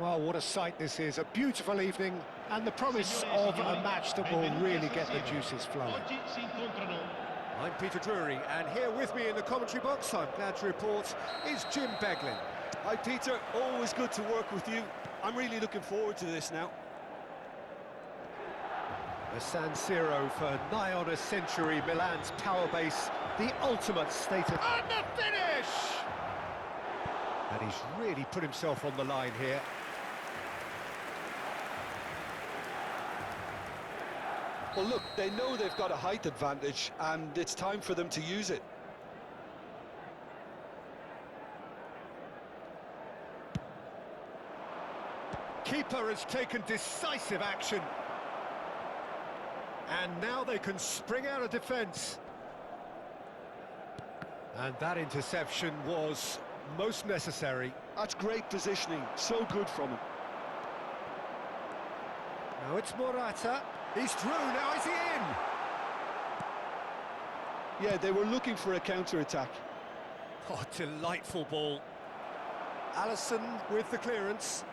Well, what a sight this is, a beautiful evening, and the promise of a match that will really get the juices flowing. I'm Peter Drury, and here with me in the commentary box, I'm glad to report, is Jim Beglin. Hi Peter, always good to work with you. I'm really looking forward to this now. The San Siro for nigh on a century, Milan's power base, the ultimate state of... And the finish! And he's really put himself on the line here. Well look, they know they've got a height advantage and it's time for them to use it. Keeper has taken decisive action. And now they can spring out of defence. And that interception was most necessary. That's great positioning, so good from him. Now it's Morata. He's through, now is he in? Yeah, they were looking for a counter-attack. Oh, delightful ball. Alisson with the clearance.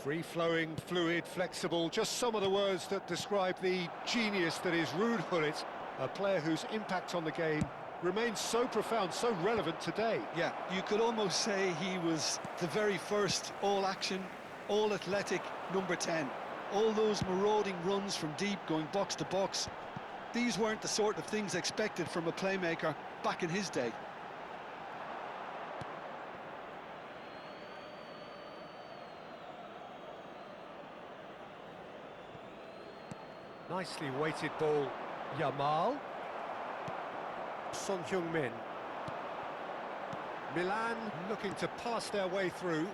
Free-flowing, fluid, flexible, just some of the words that describe the genius that is Ruud Gullit, a player whose impact on the game remains so profound, so relevant today. Yeah, you could almost say he was the very first all-action, all-athletic number 10. All those marauding runs from deep going box to box, these weren't the sort of things expected from a playmaker back in his day. Nicely weighted ball, Yamal. Son Heung-min. Milan looking to pass their way through.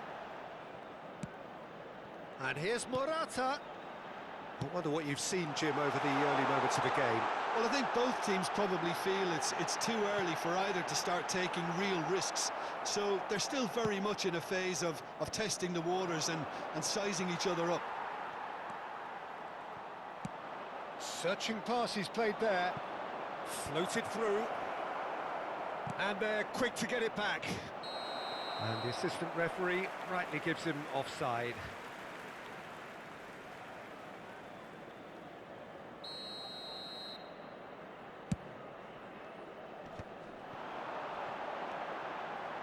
And here's Morata. I wonder what you've seen, Jim, over the early moments of the game. Well, I think both teams probably feel it's too early for either to start taking real risks. So they're still very much in a phase of testing the waters and sizing each other up. Searching pass he's played there. Floated through. And they're quick to get it back. And the assistant referee rightly gives him offside.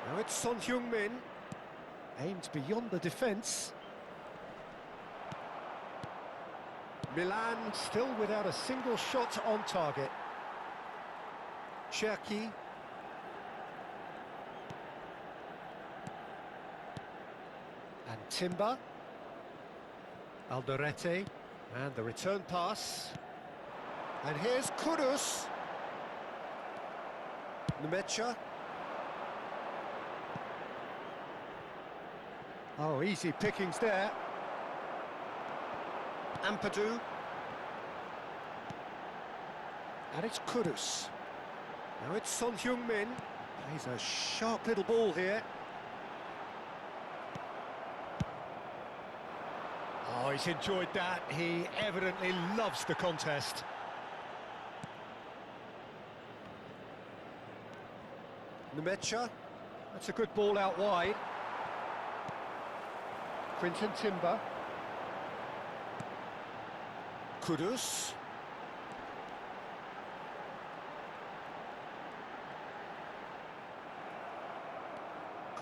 Now it's Son Heung-min. Aimed beyond the defence. Milan still without a single shot on target. Cherki. And Timber. Alderete. And the return pass. And here's Kudus. Nmecha. Oh, easy pickings there. Ampadu. And it's Kudus. Now it's Son Heung-min. Plays a sharp little ball here. Oh, he's enjoyed that. He evidently loves the contest. Nmecha. That's a good ball out wide. Quinten Timber. Kudus.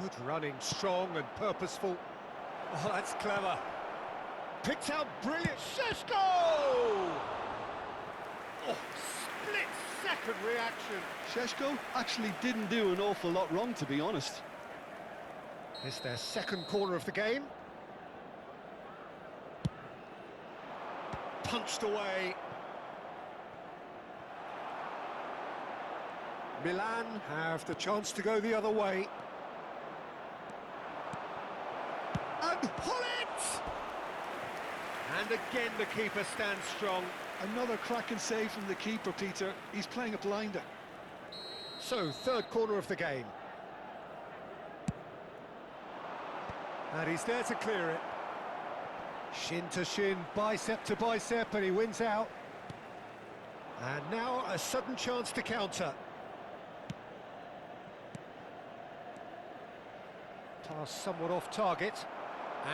Good running, strong and purposeful. Oh, that's clever. Picked out brilliant. Šeško! Oh, split-second reaction. Šeško actually didn't do an awful lot wrong, to be honest. It's their second corner of the game. Punched away. Milan have the chance to go the other way. And Gullit! And again the keeper stands strong. Another cracking save from the keeper, Peter. He's playing a blinder. So, third corner of the game. And he's there to clear it. Shin to shin, bicep to bicep, and he wins out. And now a sudden chance to counter. Pass somewhat off target.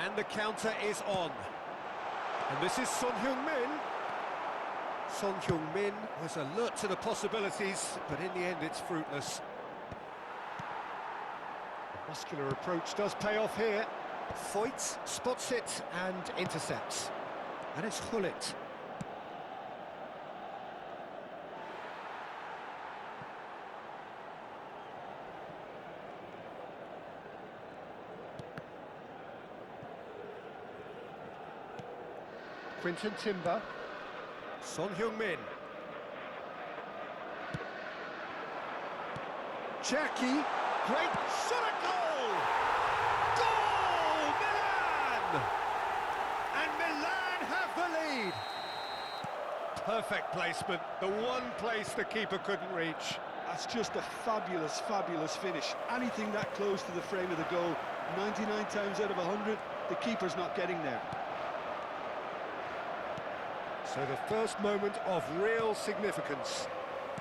And the counter is on. And this is Son Heung-min. Son Heung-min was alert to the possibilities, but in the end it's fruitless. The muscular approach does pay off here. Foyt spots it and intercepts. And it's Gullit. Quinton Timber. Son Heung-min. Cherki. Great shot at goal! Goal! Milan! And Milan have the lead. Perfect placement. The one place the keeper couldn't reach. That's just a fabulous, fabulous finish. Anything that close to the frame of the goal, 99 times out of 100, the keeper's not getting there. So the first moment of real significance.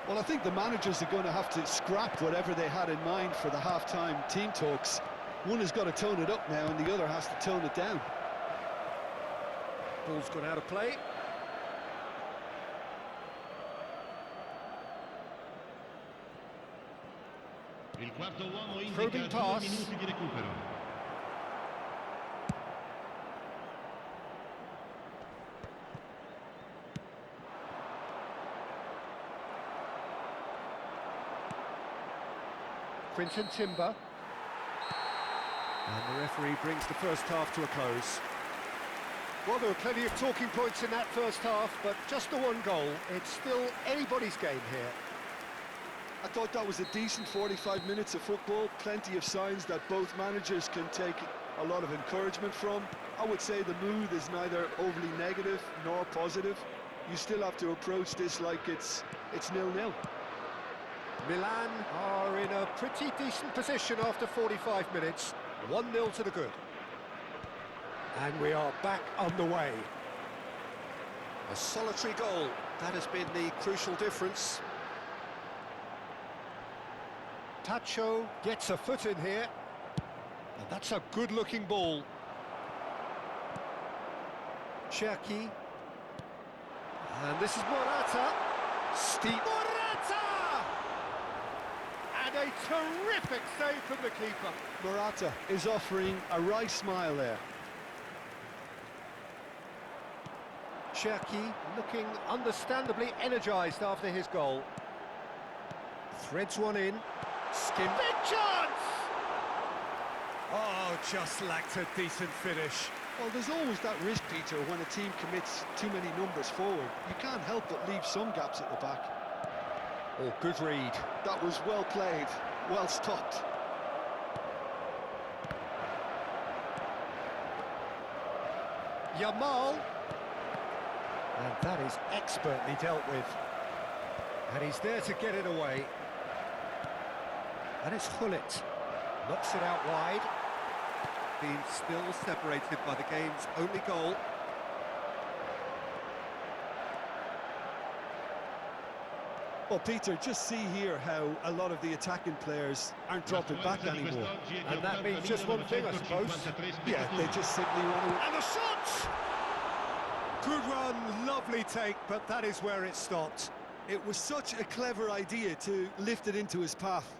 Well, I think the managers are going to have to scrap whatever they had in mind for the half-time team talks. One has got to tone it up now and the other has to tone it down. Ball's gone out of play. Il quarto uomo indica Probing 2 pass. minuti di recupero. Quinton Timber. And the referee brings the first half to a close. Well, there were plenty of talking points in that first half, but just the one goal. It's still anybody's game here. I thought that was a decent 45 minutes of football, plenty of signs that both managers can take a lot of encouragement from. I would say the mood is neither overly negative nor positive. You still have to approach this like it's 0-0. Milan are in a pretty decent position after 45 minutes. 1-0 to the good. And we are back on the way. A solitary goal. That has been the crucial difference. Tacho gets a foot in here. And that's a good-looking ball. Cherki. And this is Morata. Morata! And a terrific save from the keeper. Morata is offering a wry smile there. Cherki looking understandably energised after his goal. Threads one in. Skim. Big chance! Oh, just lacked a decent finish. Well, there's always that risk, Peter, when a team commits too many numbers forward. You can't help but leave some gaps at the back. Oh, good read. That was well played, well stopped. Yamal. And that is expertly dealt with. And he's there to get it away. And it's Gullit. Knocks it out wide. Being still separated by the game's only goal. Well, Peter, just see here how a lot of the attacking players aren't dropping back anymore. And that means just one thing, I suppose. Yeah, they just simply want to... And the shot! Good run, lovely take, but that is where it stopped. It was such a clever idea to lift it into his path.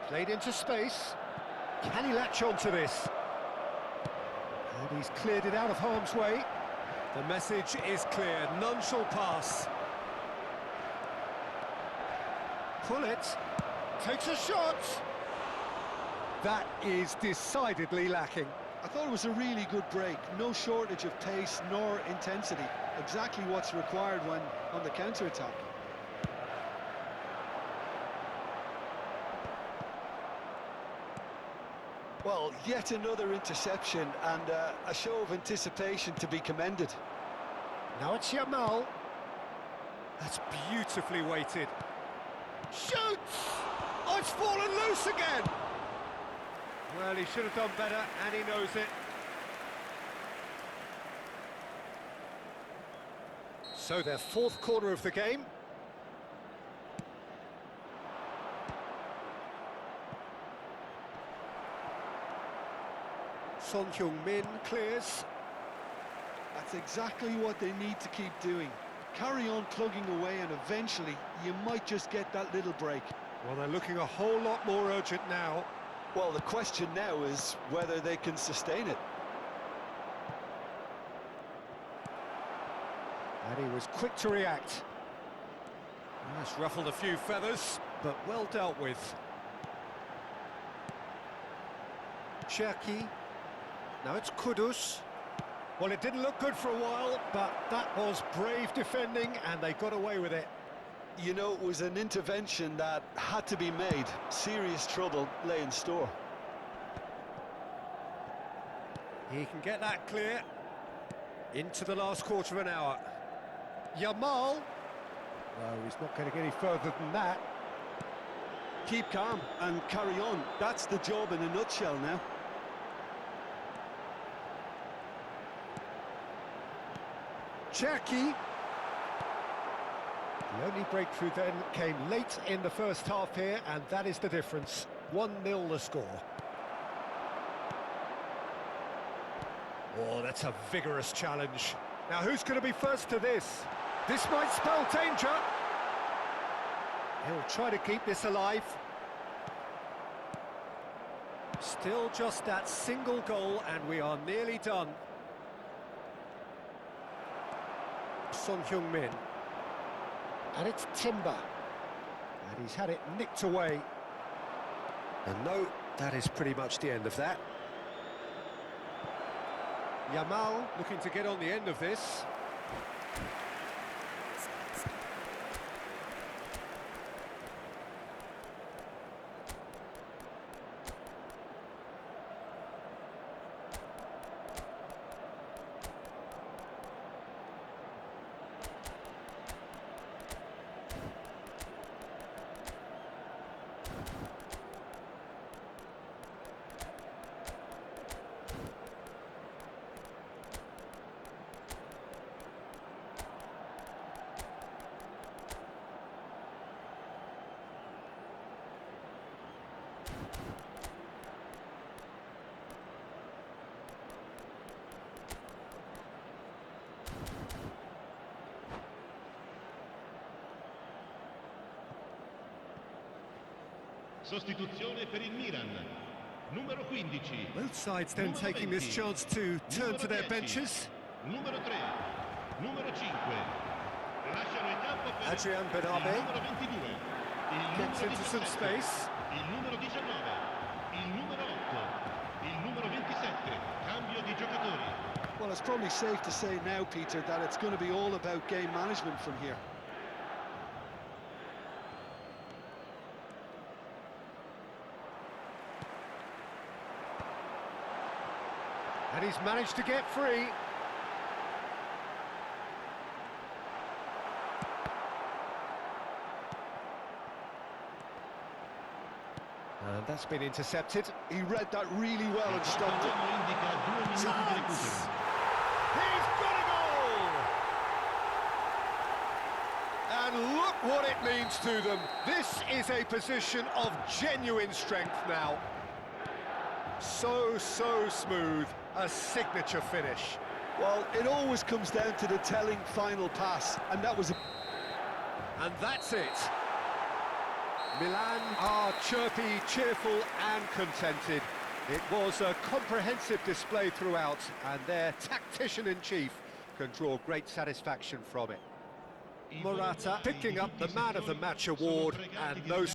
Played into space. Can he latch on to this? And he's cleared it out of harm's way. The message is clear, none shall pass. Gullit takes a shot. That is decidedly lacking. I thought it was a really good break. No shortage of pace nor intensity. Exactly what's required when on the counter-attack. Well, yet another interception and a show of anticipation to be commended. Now it's Yamal. That's beautifully weighted. Shoots! Oh, it's fallen loose again! Well, he should have done better, and he knows it. So their fourth corner of the game. Son Heung-min clears. That's exactly what they need to keep doing. Carry on plugging away, and eventually you might just get that little break. Well, they're looking a whole lot more urgent now. Well, the question now is whether they can sustain it. And he was quick to react. That's ruffled a few feathers, but well dealt with. Cherki. Now it's Kudus. Well, it didn't look good for a while, but that was brave defending, and they got away with it. You know, it was an intervention that had to be made. Serious trouble lay in store. He can get that clear. Into the last quarter of an hour. Yamal. No, he's not getting any further than that. Keep calm and carry on. That's the job in a nutshell now. Cherki. The only breakthrough then came late in the first half here, and that is the difference. 1-0 the score. Oh, that's a vigorous challenge. Now, who's going to be first to this? This might spell danger. He'll try to keep this alive. Still just that single goal, and we are nearly done. Son Heung-min. And it's Timber. And he's had it nicked away. And no, that is pretty much the end of that. Yamal looking to get on the end of this. Sostituzione per il Milan. Numero 15. Both sides then Numero taking 20. this chance to turn Numero to their 10. benches. Numero 3. Numero 5. Lasciano il campo per Adrian il Benabe numero 22. Il gets numero into some 17. space. Il numero 19. Il numero 8. Il numero 27. Cambio di giocatori. Well, it's probably safe to say now, Peter, that it's going to be all about game management from here. And he's managed to get free. And that's been intercepted. He read that really well and stopped it. L'uomo indica 2 minuti di Chance! recupero. He's got a goal! And look what it means to them. This is a position of genuine strength now. So smooth. A signature finish. Well, it always comes down to the telling final pass, and that was a... And that's it. Milan are chirpy, cheerful and contented. It was a comprehensive display throughout, and their tactician-in-chief can draw great satisfaction from it. Morata picking up the Man of the Match award, and no